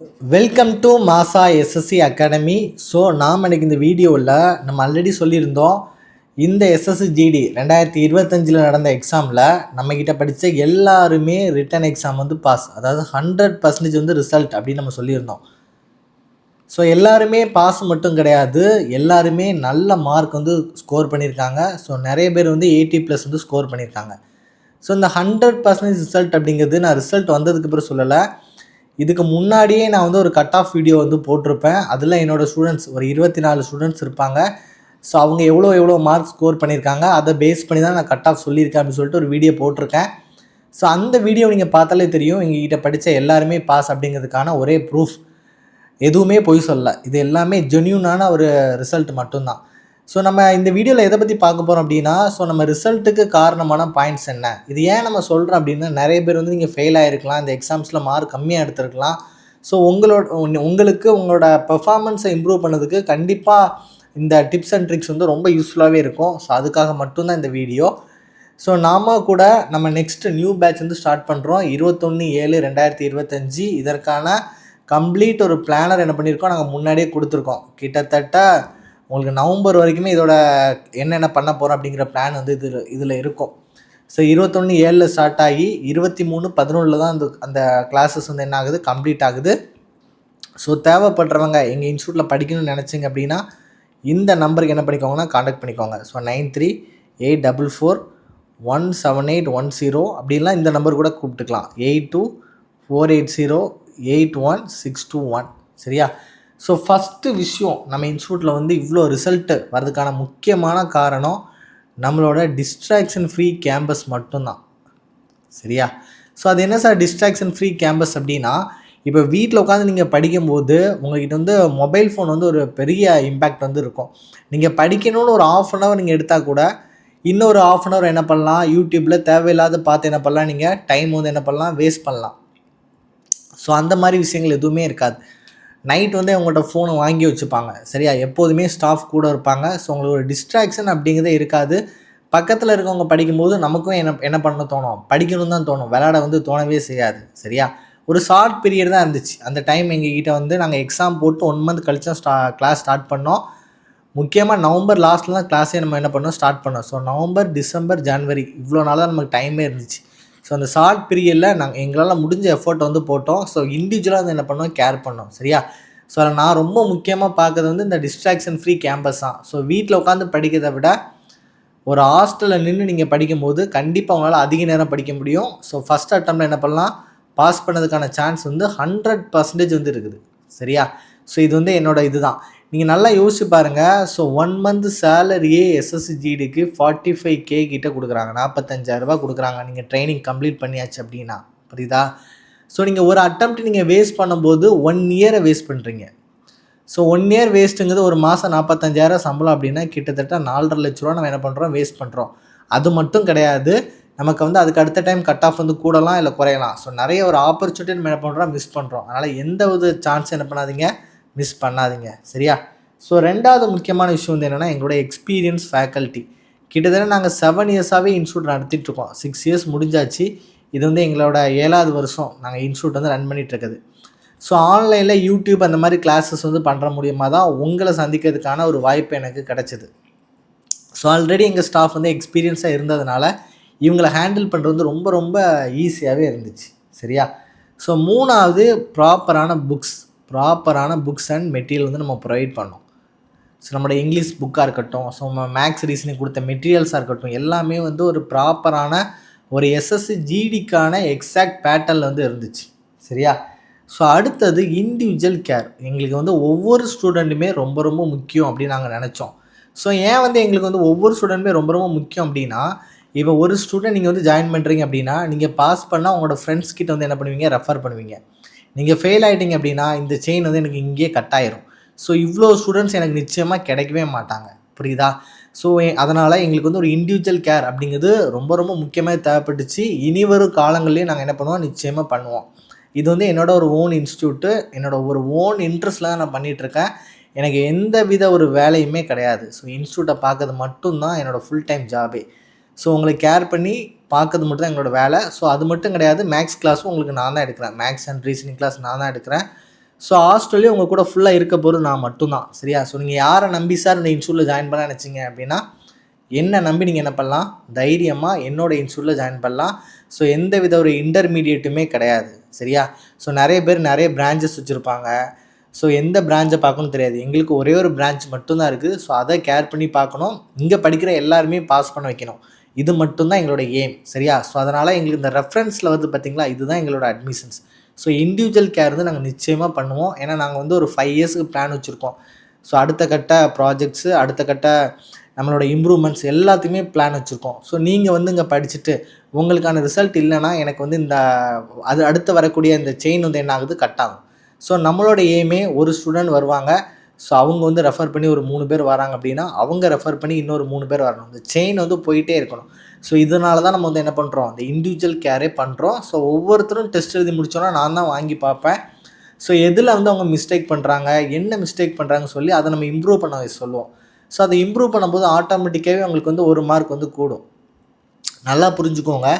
Welcome to மாசா SSC academy. So நாம் இன்றைக்கி இந்த வீடியோவில் நம்ம ஆல்ரெடி சொல்லியிருந்தோம், இந்த எஸ்எஸ்சி ஜிடி 2025 நடந்த எக்ஸாமில் நம்மக்கிட்ட படித்த எல்லாருமே ரிட்டன் எக்ஸாம் வந்து பாஸ், அதாவது 100% வந்து ரிசல்ட் அப்படின்னு நம்ம சொல்லியிருந்தோம். ஸோ எல்லாருமே பாஸ் மட்டும் கிடையாது, எல்லாருமே நல்ல மார்க் வந்து ஸ்கோர் பண்ணியிருக்காங்க. ஸோ நிறைய பேர் வந்து 80+ வந்து ஸ்கோர் பண்ணியிருக்காங்க. ஸோ இந்த 100% ரிசல்ட் அப்படிங்கிறது நான் ரிசல்ட் வந்ததுக்கு அப்புறம் சொல்லலை, இதுக்கு முன்னாடியே நான் வந்து ஒரு கட் ஆஃப் வீடியோ வந்து போட்டிருப்பேன். அதில் என்னோடய ஸ்டூடெண்ட்ஸ் ஒரு 24 ஸ்டூடெண்ட்ஸ் இருப்பாங்க. ஸோ அவங்க எவ்வளோ மார்க் ஸ்கோர் பண்ணியிருக்காங்க அதை பேஸ் பண்ணி தான் நான் கட் ஆஃப் சொல்லியிருக்கேன் அப்படின்னு சொல்லிட்டு ஒரு வீடியோ போட்டிருக்கேன். ஸோ அந்த வீடியோ நீங்கள் பார்த்தாலே தெரியும், எங்ககிட்ட படித்த எல்லாருமே பாஸ் அப்படிங்கிறதுக்கான ஒரே ப்ரூஃப். எதுவுமே பொய் சொல்லலை, இது எல்லாமே ஜென்யூனான ஒரு ரிசல்ட் மட்டும்தான். ஸோ நம்ம இந்த வீடியோவில் எதை பற்றி பார்க்க போகிறோம் அப்படின்னா, ஸோ நம்ம ரிசல்ட்டுக்கு காரணமான பாயிண்ட்ஸ் என்ன, இது ஏன் நம்ம சொல்கிறோம் அப்படின்னா, நிறைய பேர் வந்து நீங்கள் ஃபெயில் ஆகிருக்கலாம், இந்த எக்ஸாம்ஸில் மார்க் கம்மியாக எடுத்துருக்கலாம். ஸோ உங்களுக்கு உங்களோட பெர்ஃபார்மன்ஸை இம்ப்ரூவ் பண்ணதுக்கு கண்டிப்பாக இந்த டிப்ஸ் அண்ட் ட்ரிக்ஸ் வந்து ரொம்ப யூஸ்ஃபுல்லாகவே இருக்கும். ஸோ அதுக்காக மட்டும்தான் இந்த வீடியோ. ஸோ நம்ம நெக்ஸ்ட் நியூ பேட்ச் வந்து ஸ்டார்ட் பண்ணுறோம் 21/7/2025. இதற்கான கம்ப்ளீட் ஒரு பிளானர் என்ன பண்ணியிருக்கோம், நாங்கள் முன்னாடியே கொடுத்துருக்கோம். கிட்டத்தட்ட உங்களுக்கு நவம்பர் வரைக்குமே இதோட என்னென்ன பண்ண போகிறோம் அப்படிங்கிற பிளான் வந்து இதில் இருக்கும். ஸோ 21/7 ஸ்டார்ட் ஆகி 23/11 தான் அந்த கிளாஸஸ் வந்து என்ன ஆகுது, கம்ப்ளீட் ஆகுது. ஸோ தேவைப்படுறவங்க எங்கள் இன்ஸ்டியூட்டில் படிக்கணும்னு நினச்சிங்க அப்படின்னா இந்த நம்பருக்கு என்ன பண்ணிக்கோங்கன்னா காண்டாக்ட் பண்ணிக்கோங்க. ஸோ 9384417810 அப்படின்லாம் இந்த நம்பர் கூட கூப்பிட்டுக்கலாம், 8248081621. சரியா? ஸோ ஃபஸ்ட்டு விஷயம், நம்ம இன்ஸ்டியூட்டில் வந்து இவ்வளோ ரிசல்ட்டு வர்றதுக்கான முக்கியமான காரணம் நம்மளோட டிஸ்ட்ராக்ஷன் ஃப்ரீ கேம்பஸ் மட்டும்தான். சரியா? ஸோ அது என்ன சார் டிஸ்ட்ராக்ஷன் ஃப்ரீ கேம்பஸ் அப்படின்னா, இப்போ வீட்டில் உட்காந்து நீங்கள் படிக்கும்போது உங்கள்கிட்ட வந்து மொபைல் ஃபோன் வந்து ஒரு பெரிய இம்பேக்ட் வந்து இருக்கும். நீங்கள் படிக்கணும்னு ஒரு ½ நீங்கள் எடுத்தால் கூட இன்னொரு ½ என்ன பண்ணலாம், யூடியூப்பில் தேவையில்லாத பார்த்து என்ன பண்ணலாம், நீங்கள் டைம் வந்து என்ன பண்ணலாம், வேஸ்ட் பண்ணலாம். ஸோ அந்த மாதிரி விஷயங்கள் எதுவுமே இருக்காது. நைட் வந்து அவங்கள்ட்ட ஃபோனை வாங்கி வச்சுப்பாங்க. சரியா? எப்போதுமே ஸ்டாஃப் கூட இருப்பாங்க. ஸோ உங்களுக்கு ஒரு டிஸ்ட்ராக்ஷன் அப்படிங்கிறதே இருக்காது. பக்கத்தில் இருக்கவங்க படிக்கும்போது நமக்கும் என்ன பண்ண தோணும், படிக்கணும்னு தான் தோணும், விளையாட வந்து தோணவே செய்யாது. சரியா? ஒரு ஷார்ட் பீரியட் தான் இருந்துச்சு அந்த டைம். எங்ககிட்ட வந்து நாங்கள் எக்ஸாம் போட்டு 1 மந்த் கழிச்சு கிளாஸ் ஸ்டார்ட் பண்ணோம். முக்கியமாக நவம்பர் லாஸ்ட்டில் தான் கிளாஸே நம்ம என்ன பண்ணோம், ஸ்டார்ட் பண்ணோம். ஸோ நவம்பர், டிசம்பர், ஜனவரி இவ்வளோ நாள் தான் நமக்கு டைமே இருந்துச்சு. ஸோ அந்த ஷார்ட் பீரியடில் எங்களால் முடிஞ்ச எஃபர்ட் வந்து போட்டோம். ஸோ இண்டிவிஜுவலாக வந்து என்ன பண்ணோம், கேர் பண்ணோம். சரியா? ஸோ நான் ரொம்ப முக்கியமாக பார்க்குறது வந்து இந்த டிஸ்ட்ராக்ஷன் ஃப்ரீ கேம்பஸ் தான். ஸோ வீட்டில் உட்காந்து படிக்கிறத விட ஒரு ஹாஸ்டலில் நின்று நீங்கள் படிக்கும்போது கண்டிப்பாக உங்களால் அதிக நேரம் படிக்க முடியும். ஸோ ஃபஸ்ட் அட்டம்ப்டில் என்ன பண்ணலாம், பாஸ் பண்ணதுக்கான சான்ஸ் வந்து 100% வந்து இருக்குது. சரியா? ஸோ இது வந்து இதுதான். நீங்கள் நல்லா யோசிச்சு பாருங்கள். ஸோ 1 மந்த் சேலரியே எஸ்எஸ்சி ஜிடிக்கு 45K கிட்ட கொடுக்குறாங்க, 45,000 கொடுக்குறாங்க. நீங்கள் ட்ரைனிங் கம்ப்ளீட் பண்ணியாச்சு அப்படின்னா, புரியுதா? ஸோ நீங்கள் ஒரு அட்டம்ப்ட் நீங்கள் வேஸ்ட் பண்ணும்போது 1 இயரை வேஸ்ட் பண்ணுறீங்க. ஸோ 1 இயர் வேஸ்ட்டுங்கிறது ஒரு மாதம் 45,000 சம்பளம் அப்படின்னா கிட்டத்தட்ட 4.5 லட்ச ரூபா நம்ம என்ன பண்ணுறோம், வேஸ்ட் பண்ணுறோம். அது மட்டும் கிடையாது, நமக்கு வந்து அதுக்கு அடுத்த டைம் கட் ஆஃப் வந்து கூடலாம் இல்லை குறையலாம். ஸோ நிறைய ஒரு ஆப்பர்ச்சுனிட்டி நம்ம என்ன பண்ணுறோம், மிஸ் பண்ணுறோம். அதனால் எந்த ஒரு சான்ஸ் என்ன பண்ணாதீங்க, மிஸ் பண்ணாதீங்க. சரியா? ஸோ 2வது முக்கியமான விஷயம் வந்து என்னென்னா, எங்களோட எக்ஸ்பீரியன்ஸ் ஃபேக்கல்ட்டி. கிட்டத்தட்ட நாங்கள் 7 இயர்ஸாகவே இன்ஸ்டியூட் நடத்திட்டுருக்கோம். 6 இயர்ஸ் முடிஞ்சாச்சு. இது வந்து எங்களோட 7வது வருஷம் நாங்கள் இன்ஸ்டியூட் வந்து ரன் பண்ணிகிட்ருக்குது. ஸோ ஆன்லைனில் யூடியூப் அந்த மாதிரி கிளாஸஸ் வந்து பண்ணுற மூலியமாக தான் உங்களை சந்திக்கிறதுக்கான ஒரு வாய்ப்பு எனக்கு கிடச்சிது. ஸோ ஆல்ரெடி எங்கள் ஸ்டாஃப் வந்து எக்ஸ்பீரியன்ஸாக இருந்ததுனால இவங்களை ஹேண்டில் பண்ணுறது வந்து ரொம்ப ரொம்ப ஈஸியாகவே இருந்துச்சு. சரியா? ஸோ 3வது ப்ராப்பரான புக்ஸ் அண்ட் மெட்டீரியல் வந்து நம்ம ப்ரொவைட் பண்ணோம். ஸோ நம்மளோட இங்கிலீஷ் புக்காக இருக்கட்டும், ஸோ மேக்ஸ் ரீசனிங் கொடுத்த மெட்டீரியல்ஸாக இருக்கட்டும், எல்லாமே வந்து ஒரு ப்ராப்பரான ஒரு எஸ்எஸ்சி ஜிடிக்கான எக்ஸாக்ட் பேட்டர்னில் வந்து இருந்துச்சு. சரியா? ஸோ அடுத்தது இண்டிவிஜுவல் கேர். எங்களுக்கு வந்து ஒவ்வொரு ஸ்டூடெண்ட்டுமே ரொம்ப ரொம்ப முக்கியம் அப்படின்னு நாங்கள் நினச்சோம். ஸோ ஏன் வந்து எங்களுக்கு வந்து ஒவ்வொரு ஸ்டூடெண்ட்டுமே ரொம்ப ரொம்ப முக்கியம் அப்படின்னா, இப்போ ஒரு ஸ்டூடெண்ட் நீங்கள் வந்து ஜாயின் பண்ணுறீங்க அப்படின்னா, நீங்கள் பாஸ் பண்ணால் உங்களோட ஃப்ரெண்ட்ஸ் கிட்ட வந்து என்ன பண்ணுவீங்க, ரெஃபர் பண்ணுவீங்க. நீங்கள் ஃபெயில் ஆகிட்டீங்க அப்படின்னா இந்த செயின் வந்து எனக்கு இங்கேயே கட் ஆயிரும். ஸோ இவ்வளோ ஸ்டூடெண்ட்ஸ் எனக்கு நிச்சயமாக கிடைக்கவே மாட்டாங்க. புரியுதா? ஸோ அதனால் எங்களுக்கு வந்து ஒரு இண்டிவிஜுவல் கேர் அப்படிங்கிறது ரொம்ப ரொம்ப முக்கியமாக தேவைப்பட்டுச்சு. இனி வரும் காலங்கள்லேயும் நாங்கள் என்ன பண்ணுவோம், நிச்சயமாக பண்ணுவோம். இது வந்து என்னோடய ஒரு ஓன் இன்ஸ்டியூட்டு, என்னோடய ஒரு ஓன் இன்ட்ரெஸ்ட்டில் தான் நான் பண்ணிகிட்ருக்கேன். எனக்கு எந்த வித ஒரு வேலையுமே கிடையாது. ஸோ இன்ஸ்டியூட்டை பார்க்கறது மட்டும்தான் என்னோடய ஃபுல் டைம் ஜாபே. ஸோ உங்களை கேர் பண்ணி பார்க்கறது மட்டும் தான் எங்களோட வேலை. ஸோ அது மட்டும் கிடையாது, மேக்ஸ் கிளாஸும் உங்களுக்கு நான் தான் எடுக்கிறேன். மேக்ஸ் அண்ட் ரீசனிங் கிளாஸ் நான் தான் எடுக்கிறேன். ஸோ ஹாஸ்டல்லையும் உங்கள் கூட ஃபுல்லாக இருக்க போகிறது நான் மட்டும்தான். சரியா? ஸோ நீங்கள் யாரை நம்பி சார் இந்த இன்ஸ்டியூட்டில் ஜாயின் பண்ணலாம் நினச்சிங்க அப்படின்னா, என்ன நம்பி நீங்கள் என்ன பண்ணலாம், தைரியமாக என்னோடய இன்ஸ்டியூட்டில் ஜாயின் பண்ணலாம். ஸோ எந்த வித ஒரு இன்டர்மீடியேட்டுமே கிடையாது. சரியா? ஸோ நிறைய பேர் நிறைய பிரான்ச்சஸ் வச்சுருப்பாங்க. ஸோ எந்த பிரான்ச்சை பார்க்கணும்னு தெரியாது. எங்களுக்கு ஒரே ஒரு பிரான்ச் மட்டும்தான் இருக்குது. ஸோ அதை கேர் பண்ணி பார்க்கணும். இங்கே படிக்கிற எல்லாருமே பாஸ் பண்ண வைக்கணும். இது மட்டும்தான் எங்களோட எய்ம். சரியா? ஸோ அதனால் எங்களுக்கு இந்த ரெஃபரன்ஸில் வந்து பார்த்திங்களா, இதுதான் எங்களோட அட்மிஷன்ஸ். ஸோ இண்டிவிஜுவல் கேர் வந்து நாங்கள் நிச்சயமாக பண்ணுவோம். ஏன்னா நாங்கள் வந்து ஒரு 5 இயர்ஸுக்கு பிளான் வச்சுருக்கோம். ஸோ அடுத்த கட்ட ப்ராஜெக்ட்ஸு, அடுத்த கட்ட நம்மளோட இம்ப்ரூவ்மெண்ட்ஸ் எல்லாத்தையுமே பிளான் வச்சுருக்கோம். ஸோ நீங்கள் வந்து இங்கே படிச்சுட்டு உங்களுக்கான ரிசல்ட் இல்லைன்னா எனக்கு வந்து இந்த அடுத்து வரக்கூடிய இந்த செயின் வந்து என்ன ஆகுது, கட் ஆகும். ஸோ நம்மளோட எய்மே ஒரு ஸ்டூடெண்ட் வருவாங்க. ஸோ அவங்க வந்து ரெஃபர் பண்ணி ஒரு 3 பேர் வராங்க அப்படின்னா அவங்க ரெஃபர் பண்ணி இன்னொரு 3 பேர் வரணும். இந்த செயின் வந்து போயிட்டே இருக்கணும். ஸோ இதனால தான் நம்ம வந்து என்ன பண்ணுறோம், இந்த இண்டிவிஜுவல் கேரே பண்ணுறோம். ஸோ ஒவ்வொருத்தரும் டெஸ்ட் எழுதி முடிச்சோன்னா நான் தான் வாங்கி பார்ப்பேன். ஸோ எதில் வந்து அவங்க மிஸ்டேக் பண்ணுறாங்க, என்ன மிஸ்டேக் பண்ணுறாங்கன்னு சொல்லி அதை நம்ம இம்ப்ரூவ் பண்ண சொல்லுவோம். ஸோ அதை இம்ப்ரூவ் பண்ணும்போது ஆட்டோமேட்டிக்காகவே அவங்களுக்கு வந்து 1 மார்க் வந்து கூடும். நல்லா புரிஞ்சுக்கோங்க.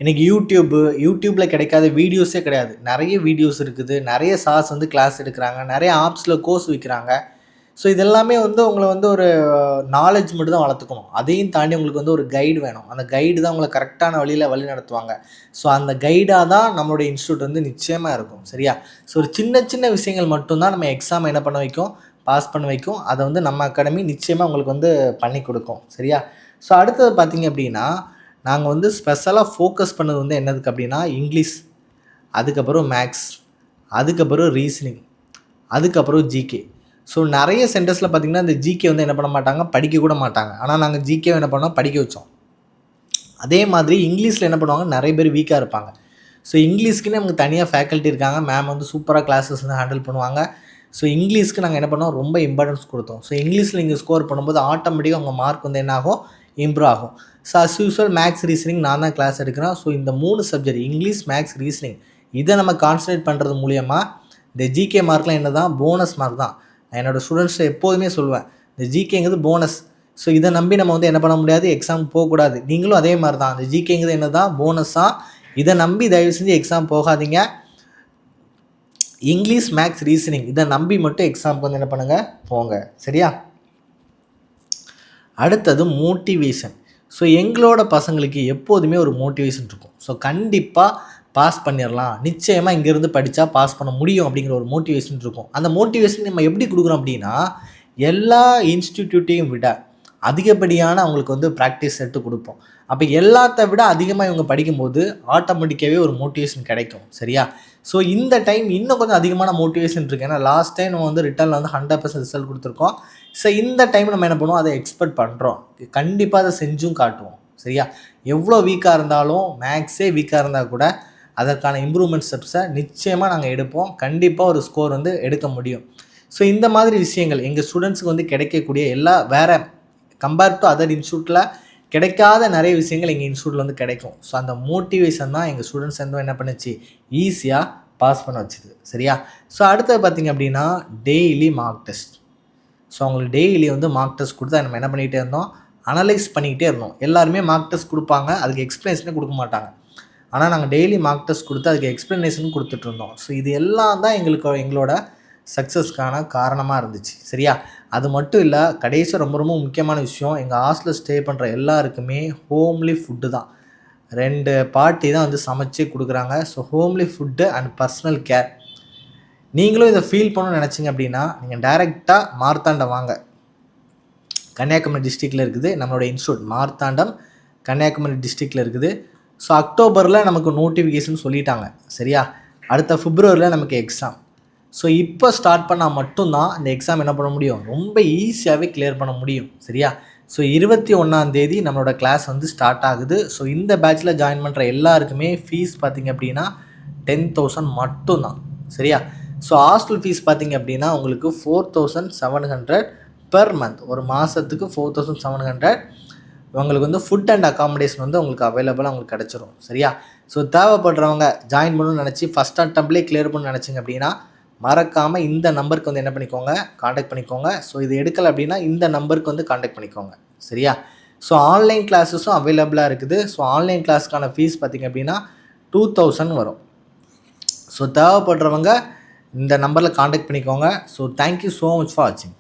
இன்றைக்கி யூடியூப்பில் கிடைக்காத வீடியோஸே கிடையாது. நிறைய வீடியோஸ் இருக்குது. நிறைய சார்ஸ் வந்து கிளாஸ் எடுக்கிறாங்க. நிறைய ஆப்ஸில் கோர்ஸ் விற்கிறாங்க. ஸோ இதெல்லாமே வந்து உங்களை வந்து ஒரு நாலேஜ் மட்டும் தான் வளர்த்துக்கணும். அதையும் தாண்டி உங்களுக்கு வந்து ஒரு கைடு வேணும். அந்த கைடு தான் உங்களை கரெக்டான வழியில் வழி நடத்துவாங்க. ஸோ அந்த கைடாக தான் நம்மளுடைய இன்ஸ்டியூட் வந்து நிச்சயமாக இருக்கும். சரியா? ஸோ ஒரு சின்ன சின்ன விஷயங்கள் மட்டும்தான் நம்ம எக்ஸாம் என்ன பண்ண வைக்கும், பாஸ் பண்ண வைக்கும். அதை வந்து நம்ம அகாடமி நிச்சயமாக உங்களுக்கு வந்து பண்ணி கொடுக்கும். சரியா? ஸோ அடுத்தது பார்த்திங்க அப்படின்னா, நாங்கள் வந்து ஸ்பெஷலாக ஃபோக்கஸ் பண்ணது வந்து என்னதுக்கு அப்படின்னா, இங்கிலீஷ், அதுக்கப்புறம் மேக்ஸ், அதுக்கப்புறம் ரீசனிங், அதுக்கப்புறம் ஜிகே. ஸோ நிறைய சென்டர்ஸில் பார்த்திங்கன்னா இந்த ஜிகே வந்து என்ன பண்ண மாட்டாங்க, படிக்க கூட மாட்டாங்க. ஆனால் நாங்கள் ஜிகே என்ன பண்ணோம், படிக்க வச்சோம். அதே மாதிரி இங்கிலீஷில் என்ன பண்ணுவாங்க, நிறைய பேர் வீக்காக இருப்பாங்க. ஸோ இங்கிலீஷ்க்குன்னு நமக்கு தனியாக ஃபேக்கல்ட்டி இருக்காங்க. மேம் வந்து சூப்பராக கிளாஸஸ் வந்து ஹேண்டில் பண்ணுவாங்க. ஸோ இங்கிலீஷ்க்கு நாங்கள் என்ன பண்ணோம், ரொம்ப இம்பார்ட்டன்ஸ் கொடுத்தோம். ஸோ இங்கிலீஷில் நீங்கள் ஸ்கோர் பண்ணும்போது ஆட்டோமேட்டிக்காக உங்கள் மார்க் வந்து என்ன ஆகும், இம்ப்ரூவ் ஆகும். So as usual maths, reasoning நான் தான் கிளாஸ் எடுக்கிறேன். ஸோ இந்த 3 சப்ஜெக்ட் இங்கிலீஷ், மேக்ஸ், ரீசனிங் இதை நம்ம கான்சன்ட்ரேட் பண்ணுறது மூலிமா இந்த ஜிகே மார்க்லாம் என்ன தான், போனஸ் மார்க் தான். நான் என்னோடய ஸ்டூடெண்ட்ஸை எப்போதுமே சொல்லுவேன், இந்த ஜிகேங்கிறது போனஸ். ஸோ இதை நம்பி நம்ம வந்து என்ன பண்ண முடியாது, எக்ஸாம் போகக்கூடாது. நீங்களும் அதே மாதிரி தான். இந்த ஜிகேங்கிறது என்ன தான், போனஸாக. இதை நம்பி தயவு செஞ்சு எக்ஸாம் போகாதீங்க. இங்கிலீஷ், மேக்ஸ், ரீசனிங் இதை நம்பி மட்டும் எக்ஸாமுக்கு வந்து என்ன பண்ணுங்கள், போங்க. சரியா? அடுத்தது மோட்டிவேஷன். ஸோ எங்களோட பசங்களுக்கு எப்போதுமே ஒரு மோட்டிவேஷன் இருக்கும். ஸோ கண்டிப்பாக பாஸ் பண்ணிடலாம், நிச்சயமாக இங்கேருந்து படித்தா பாஸ் பண்ண முடியும் அப்படிங்கிற ஒரு மோட்டிவேஷன் இருக்கும். அந்த மோட்டிவேஷன் நம்ம எப்படி கொடுக்குறோம் அப்படின்னா, எல்லா இன்ஸ்டிடியூட்டையும் விட அதிகப்படியான அவங்களுக்கு வந்து ப்ராக்டிஸ் எடுத்து கொடுப்போம். அப்போ எல்லாத்த விட அதிகமாக இவங்க படிக்கும்போது ஆட்டோமேட்டிக்காகவே ஒரு மோட்டிவேஷன் கிடைக்கும். சரியா? ஸோ இந்த டைம் இன்னும் கொஞ்சம் அதிகமான மோட்டிவேஷன் இருக்குது. ஏன்னா லாஸ்ட் டைம் நம்ம வந்து ரிட்டர்னில் வந்து 100% ரிசல்ட் கொடுத்துருக்கோம். ஸோ இந்த டைம் நம்ம என்ன பண்ணுவோம், அதை எக்ஸ்பெக்ட் பண்ணுறோம். கண்டிப்பாக அதை செஞ்சும் காட்டுவோம். சரியா? எவ்வளோ வீக்காக இருந்தாலும், மேக்ஸே வீக்காக இருந்தால் கூட அதற்கான இம்ப்ரூவ்மெண்ட் ஸ்டெப்ஸை நிச்சயமாக நாங்கள் எடுப்போம். கண்டிப்பாக ஒரு ஸ்கோர் வந்து எடுக்க முடியும். ஸோ இந்த மாதிரி விஷயங்கள் எங்கள் ஸ்டூடெண்ட்ஸுக்கு வந்து கிடைக்கக்கூடிய எல்லா வேறு கம்பேர் டு அதர் இன்ஸ்டியூட்டில் கிடைக்காத நிறைய விஷயங்கள் எங்கள் இன்ஸ்டியூட்டில் வந்து கிடைக்கும். ஸோ அந்த மோட்டிவேஷன் தான் எங்கள் ஸ்டூடெண்ட்ஸ் வந்து என்ன பண்ணுச்சு, ஈஸியாக பாஸ் பண்ண வச்சுது. சரியா? ஸோ அடுத்தது பார்த்திங்க அப்படின்னா, டெய்லி மார்க் டெஸ்ட். ஸோ அவங்களுக்கு டெய்லி வந்து மார்க் டெஸ்ட் கொடுத்து நம்ம என்ன பண்ணிகிட்டே இருந்தோம், அனலைஸ் பண்ணிக்கிட்டே இருந்தோம். எல்லாருமே மார்க் டெஸ்ட் கொடுப்பாங்க, அதுக்கு எக்ஸ்ப்ளனேஷனே கொடுக்க மாட்டாங்க. ஆனால் நாங்கள் டெய்லி மார்க் டெஸ்ட் கொடுத்து அதுக்கு எக்ஸ்ப்ளனேஷன் கொடுத்துட்ருந்தோம். ஸோ இது எல்லாம் தான் எங்களோட சக்ஸஸ்க்கான காரணமாக இருந்துச்சு. சரியா? அது மட்டும் இல்லை, கடைசி ரொம்ப ரொம்ப முக்கியமான விஷயம், எங்கள் ஹாஸ்டலில் ஸ்டே பண்ணுற எல்லாருக்குமே ஹோம்லி ஃபுட்டு தான். 2 பாட்டி தான் வந்து சமைச்சே கொடுக்குறாங்க. So homely food and personal care. நீங்களும் இதை ஃபீல் பண்ணணும்னு நினச்சிங்க அப்படின்னா நீங்கள் டைரெக்டாக மார்த்தாண்டம் வாங்க. கன்னியாகுமரி டிஸ்ட்ரிக்டில் இருக்குது நம்மளோட இன்ஸ்டியூட். மார்த்தாண்டம் கன்னியாகுமரி டிஸ்ட்ரிக்டில் இருக்குது. ஸோ அக்டோபரில் நமக்கு நோட்டிஃபிகேஷன் சொல்லிட்டாங்க. சரியா? அடுத்த பிப்ரவரியில் நமக்கு எக்ஸாம். ஸோ இப்போ ஸ்டார்ட் பண்ணால் மட்டும்தான் இந்த எக்ஸாம் என்ன பண்ண முடியும், ரொம்ப ஈஸியாகவே கிளியர் பண்ண முடியும். சரியா? ஸோ 21 நம்மளோட கிளாஸ் வந்து ஸ்டார்ட் ஆகுது. ஸோ இந்த பேட்சில் ஜாயின் பண்ணுற எல்லாருக்குமே ஃபீஸ் பார்த்திங்க அப்படின்னா 10,000 மட்டும்தான். சரியா? ஸோ ஹாஸ்டல் ஃபீஸ் பார்த்திங்க அப்படின்னா உங்களுக்கு 4,700 பெர் மந்த். ஒரு மாதத்துக்கு 4,700. உங்களுக்கு வந்து ஃபுட் அண்ட் அக்காமடேஷன் வந்து உங்களுக்கு அவைலபிளாக உங்களுக்கு கிடச்சிரும். சரியா? ஸோ தேவைப்படுறவங்க ஜாயின் பண்ணணும்னு நினச்சி ஃபஸ்ட் அட்டம்ப்ட்லேயே கிளியர் பண்ணணும்னு நினச்சிங்க அப்படின்னா மறக்காமல் இந்த நம்பருக்கு வந்து என்ன பண்ணிக்கோங்க, காண்டாக்ட் பண்ணிக்கோங்க. ஸோ இது எடுக்கலை அப்படின்னா இந்த நம்பருக்கு வந்து காண்டாக்ட் பண்ணிக்கோங்க. சரியா? ஸோ ஆன்லைன் கிளாஸஸும் அவைலபிளாக இருக்குது. ஸோ ஆன்லைன் கிளாஸ்க்கான ஃபீஸ் பார்த்திங்க அப்படின்னா 2,000 வரும். ஸோ தேவைப்படுறவங்க இந்த நம்பரில் காண்டாக்ட் பண்ணிக்கோங்க. So thank you so much for வாட்சிங்.